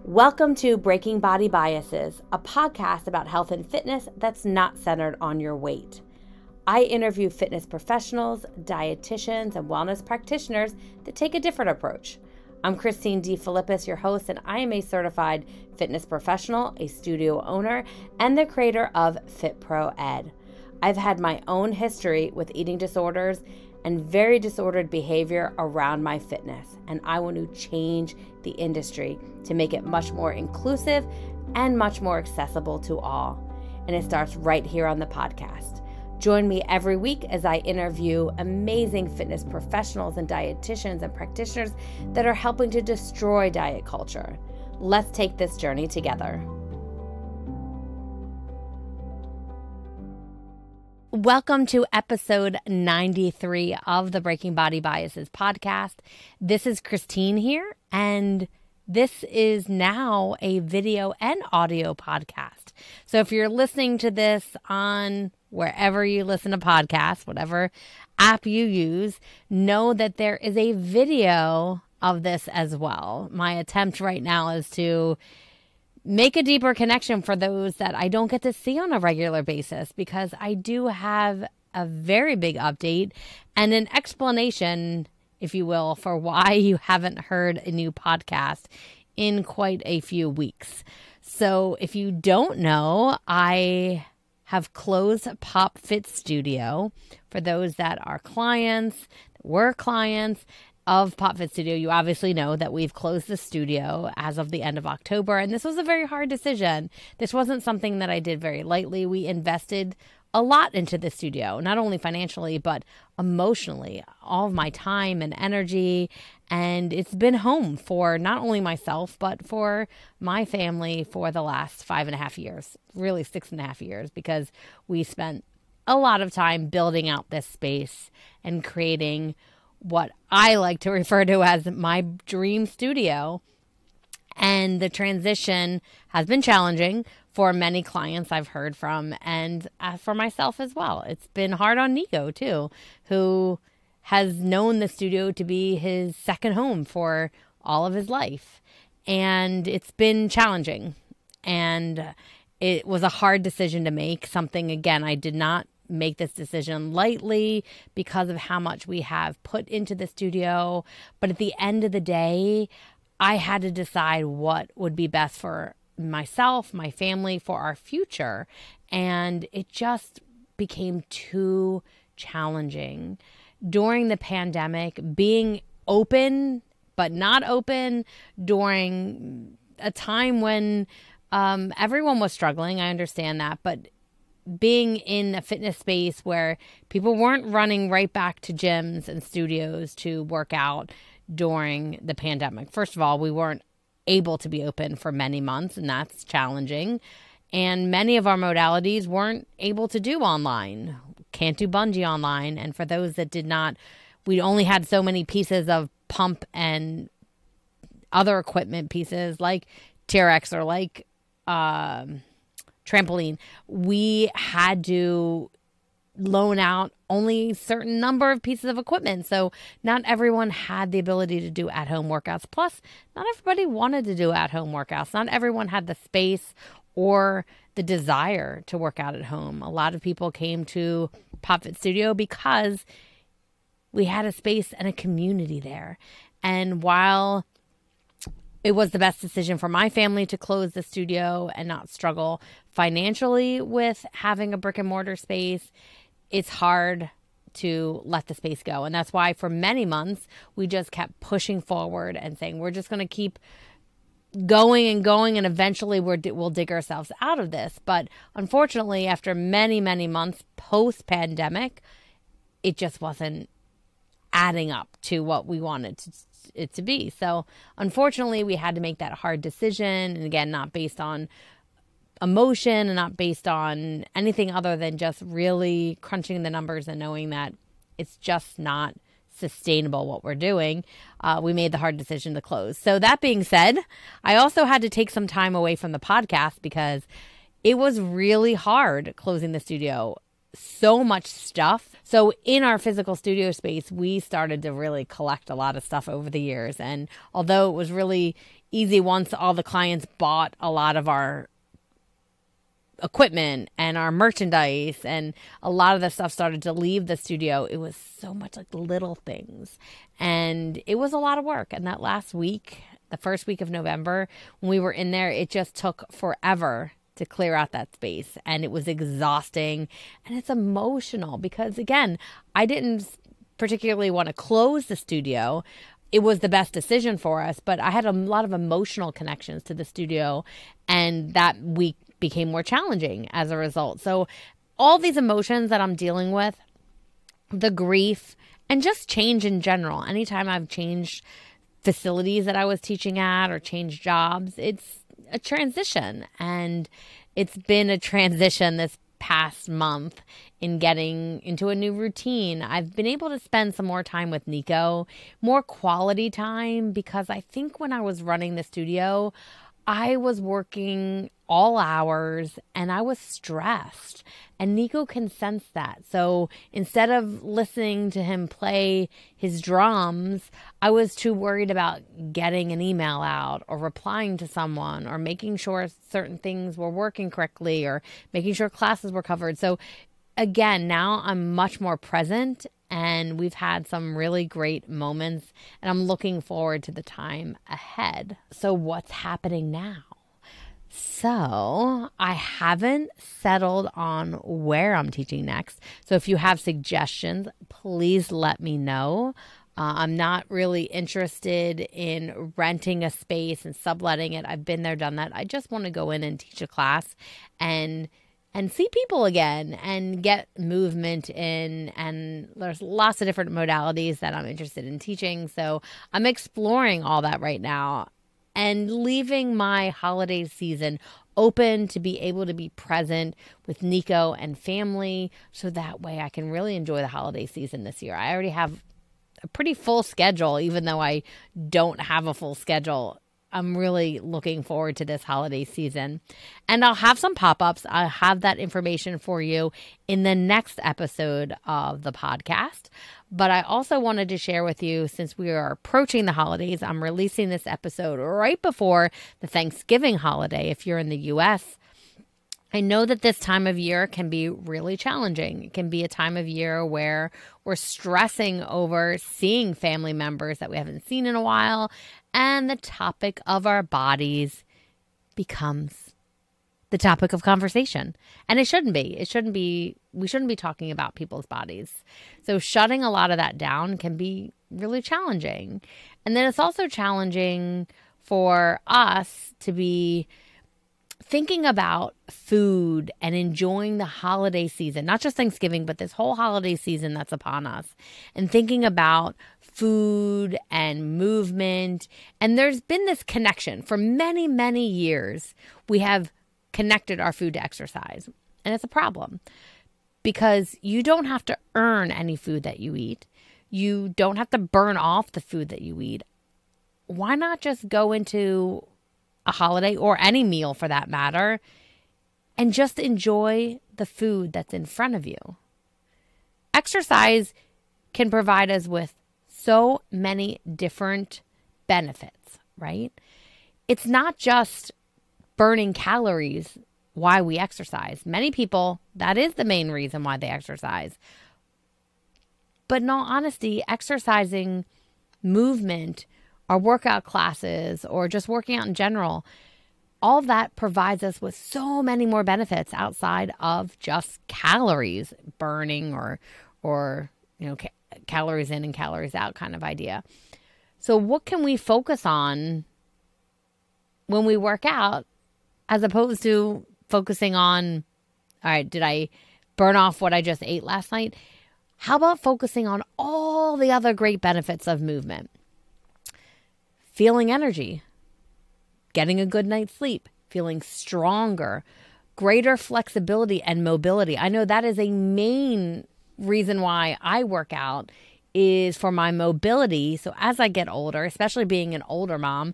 Welcome to Breaking Body Biases, a podcast about health and fitness that's not centered on your weight. I interview fitness professionals, dietitians, and wellness practitioners that take a different approach. I'm Christine D. Philippus, your host, and I am a certified fitness professional, a studio owner, and the creator of FitPro Ed. I've had my own history with eating disorders and very disordered behavior around my fitness, and I want to change the industry to make it much more inclusive and much more accessible to all. And it starts right here on the podcast. Join me every week as I interview amazing fitness professionals and dietitians and practitioners that are helping to destroy diet culture. Let's take this journey together. Welcome to episode 93 of the Breaking Body Biases podcast. This is Christine here, and this is now a video and audio podcast. So if you're listening to this on wherever you listen to podcasts, whatever app you use, know that there is a video of this as well. My attempt right now is to make a deeper connection for those that I don't get to see on a regular basis, because I do have a very big update and an explanation, if you will, for why you haven't heard a new podcast in quite a few weeks. So if you don't know, I have closed Pop Fit Studio. For those that are clients, that were clients of Pop Fit Studio, you obviously know that we've closed the studio as of the end of October, and this was a very hard decision. This wasn't something that I did very lightly. We invested a lot into the studio, not only financially, but emotionally, all of my time and energy, and it's been home for not only myself, but for my family for the last 5.5 years, really 6.5 years, because we spent a lot of time building out this space and creating what I like to refer to as my dream studio. And the transition has been challenging for many clients I've heard from, and for myself as well. It's been hard on Nico too, who has known the studio to be his second home for all of his life. And it's been challenging. And it was a hard decision to make. Something, again, I did not make this decision lightly because of how much we have put into the studio. But at the end of the day, I had to decide what would be best for myself, my family, for our future. And it just became too challenging. During the pandemic, being open but not open during a time when everyone was struggling, I understand that, but being in a fitness space where people weren't running right back to gyms and studios to work out during the pandemic. First of all, we weren't able to be open for many months, and that's challenging. And many of our modalities weren't able to do online. Can't do bungee online. And for those that did not, we only had so many pieces of pump and other equipment pieces like TRX or like trampoline. We had to loan out only a certain number of pieces of equipment. So not everyone had the ability to do at-home workouts. Plus, not everybody wanted to do at-home workouts. Not everyone had the space or the desire to work out at home. A lot of people came to Pop Fit Studio because we had a space and a community there. And while it was the best decision for my family to close the studio and not struggle financially with having a brick and mortar space, it's hard to let the space go. And that's why for many months, we just kept pushing forward and saying, we're just going to keep going and going, and eventually we'll dig ourselves out of this. But unfortunately, after many, many months post-pandemic, it just wasn't adding up to what we wanted it to be. So unfortunately, we had to make that hard decision. And again, not based on emotion and not based on anything other than just really crunching the numbers and knowing that it's just not sustainable what we're doing. We made the hard decision to close. So that being said, I also had to take some time away from the podcast because it was really hard closing the studio. So much stuff. So in our physical studio space, we started to really collect a lot of stuff over the years. And although it was really easy once all the clients bought a lot of our equipment and our merchandise and a lot of the stuff started to leave the studio. It was so much like little things, and it was a lot of work. And that last week, the first week of November, when we were in there, it just took forever to clear out that space, and it was exhausting, and it's emotional because, again, I didn't particularly want to close the studio. It was the best decision for us, but I had a lot of emotional connections to the studio, and that week became more challenging as a result. So all these emotions that I'm dealing with, the grief, and just change in general. Anytime I've changed facilities that I was teaching at or changed jobs, it's a transition. And it's been a transition this past month in getting into a new routine. I've been able to spend some more time with Nico, more quality time, because I think when I was running the studio, I was working all hours and I was stressed, and Nico can sense that. So instead of listening to him play his drums, I was too worried about getting an email out or replying to someone or making sure certain things were working correctly or making sure classes were covered. So again, now I'm much more present, and we've had some really great moments, and I'm looking forward to the time ahead. So what's happening now? So I haven't settled on where I'm teaching next. So if you have suggestions, please let me know. I'm not really interested in renting a space and subletting it. I've been there, done that. I just want to go in and teach a class and see people again and get movement in. And there's lots of different modalities that I'm interested in teaching. So I'm exploring all that right now and leaving my holiday season open to be able to be present with Nico and family. So that way I can really enjoy the holiday season this year. I already have a pretty full schedule, even though I don't have a full schedule. I'm really looking forward to this holiday season. And I'll have some pop-ups. I'll have that information for you in the next episode of the podcast. But I also wanted to share with you, since we are approaching the holidays, I'm releasing this episode right before the Thanksgiving holiday. If you're in the U.S., I know that this time of year can be really challenging. It can be a time of year where we're stressing over seeing family members that we haven't seen in a while, and the topic of our bodies becomes the topic of conversation. And it shouldn't be. We shouldn't be talking about people's bodies. So shutting a lot of that down can be really challenging. And then it's also challenging for us to be thinking about food and enjoying the holiday season, not just Thanksgiving, but this whole holiday season that's upon us, and thinking about food and movement. And there's been this connection for many, many years. We have connected our food to exercise, and it's a problem because you don't have to earn any food that you eat. You don't have to burn off the food that you eat. Why not just go into a holiday or any meal for that matter and just enjoy the food that's in front of you? Exercise can provide us with so many different benefits, right? It's not just burning calories why we exercise. Many people, that is the main reason why they exercise. But in all honesty, exercising, movement, our workout classes, or just working out in general, all of that provides us with so many more benefits outside of just calories burning or calories in and calories out kind of idea. So what can we focus on when we work out as opposed to focusing on, all right, did I burn off what I just ate last night? How about focusing on all the other great benefits of movement? Feeling energy, getting a good night's sleep, feeling stronger, greater flexibility and mobility. I know that is a main reason why I work out, is for my mobility. So as I get older, especially being an older mom,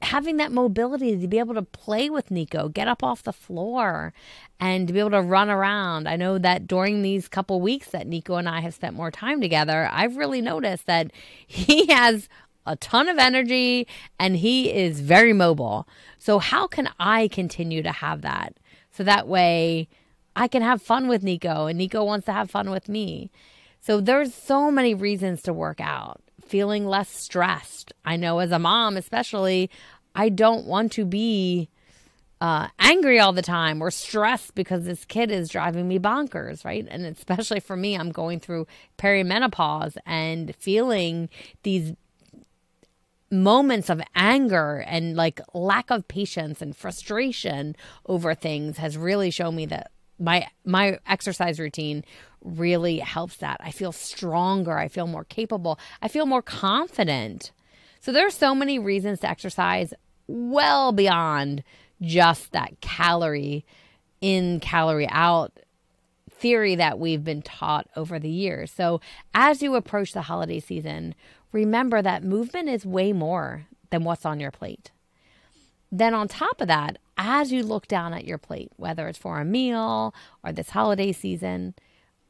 having that mobility to be able to play with Nico, get up off the floor and to be able to run around. I know that during these couple weeks that Nico and I have spent more time together, I've really noticed that he has a ton of energy and he is very mobile. So how can I continue to have that? So that way I can have fun with Nico and Nico wants to have fun with me. So there's so many reasons to work out. Feeling less stressed. I know as a mom especially, I don't want to be angry all the time or stressed because this kid is driving me bonkers, right? And especially for me, I'm going through perimenopause and feeling these moments of anger and like lack of patience and frustration over things has really shown me that my exercise routine really helps that. I feel stronger. I feel more capable. I feel more confident. So there are so many reasons to exercise well beyond just that calorie in, calorie out theory that we've been taught over the years. So as you approach the holiday season, remember that movement is way more than what's on your plate. Then on top of that, as you look down at your plate, whether it's for a meal or this holiday season,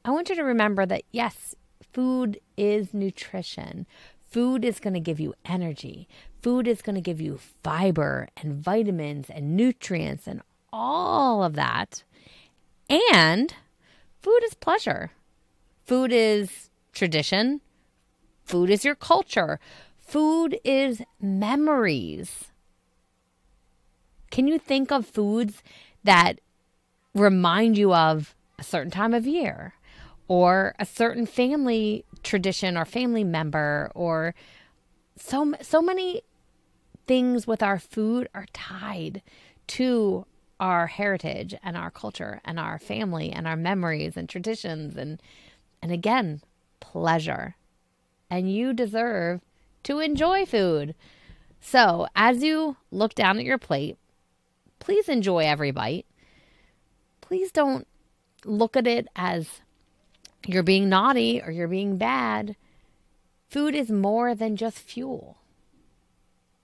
I want you to remember that yes, food is nutrition. Food is going to give you energy. Food is going to give you fiber and vitamins and nutrients and all of that. And food is pleasure. Food is tradition. Food is your culture. Food is memories. Can you think of foods that remind you of a certain time of year or a certain family tradition or family member, or so many things with our food are tied to our heritage and our culture and our family and our memories and traditions and again, pleasure. And you deserve to enjoy food. So as you look down at your plate, please enjoy every bite. Please don't look at it as you're being naughty or you're being bad. Food is more than just fuel.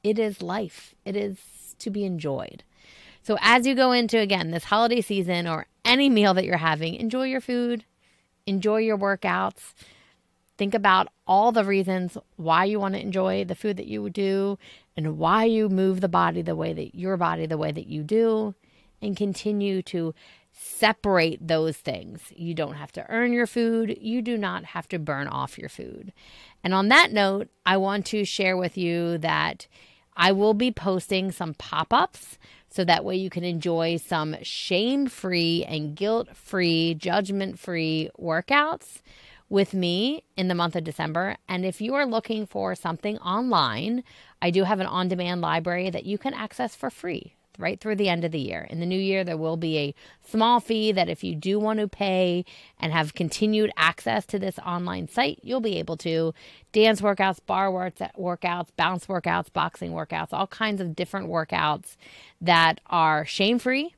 It is life. It is to be enjoyed. So as you go into, again, this holiday season or any meal that you're having, enjoy your food, enjoy your workouts. Think about all the reasons why you want to enjoy the food that you do and why you move the body the way that you do, and continue to separate those things. You don't have to earn your food. You do not have to burn off your food. And on that note, I want to share with you that I will be posting some pop-ups so that way you can enjoy some shame-free and guilt-free, judgment-free workouts with me in the month of December. And if you are looking for something online, I do have an on-demand library that you can access for free right through the end of the year. In the new year, there will be a small fee that if you do want to pay and have continued access to this online site, you'll be able to. Dance workouts, bar workouts, bounce workouts, boxing workouts, all kinds of different workouts that are shame-free,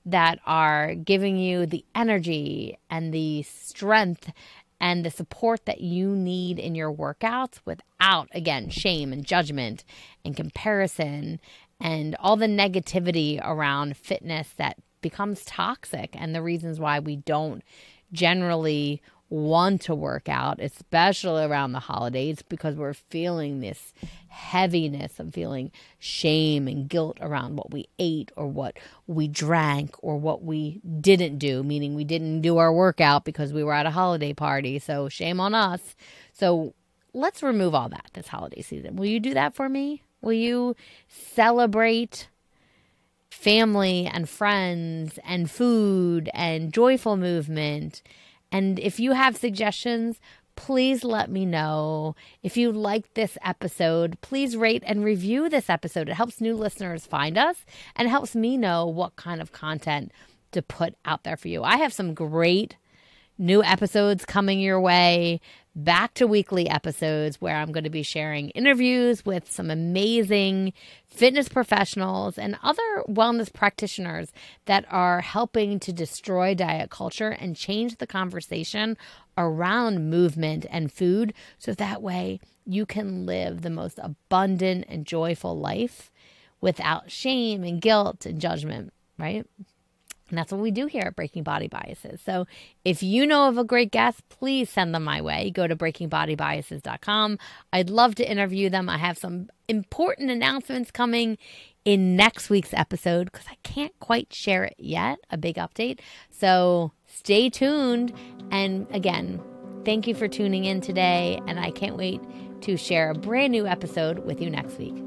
that are giving you the energy and the strength and the support that you need in your workouts without, again, shame and judgment and comparison and all the negativity around fitness that becomes toxic, and the reasons why we don't generally want to work out, especially around the holidays, because we're feeling this heaviness of feeling shame and guilt around what we ate or what we drank or what we didn't do, meaning we didn't do our workout because we were at a holiday party. So shame on us. So let's remove all that this holiday season. Will you do that for me? Will you celebrate family and friends and food and joyful movement? And if you have suggestions, please let me know. If you like this episode, please rate and review this episode. It helps new listeners find us and helps me know what kind of content to put out there for you. I have some great new episodes coming your way, back to weekly episodes where I'm going to be sharing interviews with some amazing fitness professionals and other wellness practitioners that are helping to destroy diet culture and change the conversation around movement and food so that way you can live the most abundant and joyful life without shame and guilt and judgment, right? And that's what we do here at Breaking Body Biases. So if you know of a great guest, please send them my way. Go to BreakingBodyBiases.com. I'd love to interview them. I have some important announcements coming in next week's episode because I can't quite share it yet, a big update. So stay tuned. And again, thank you for tuning in today. And I can't wait to share a brand new episode with you next week.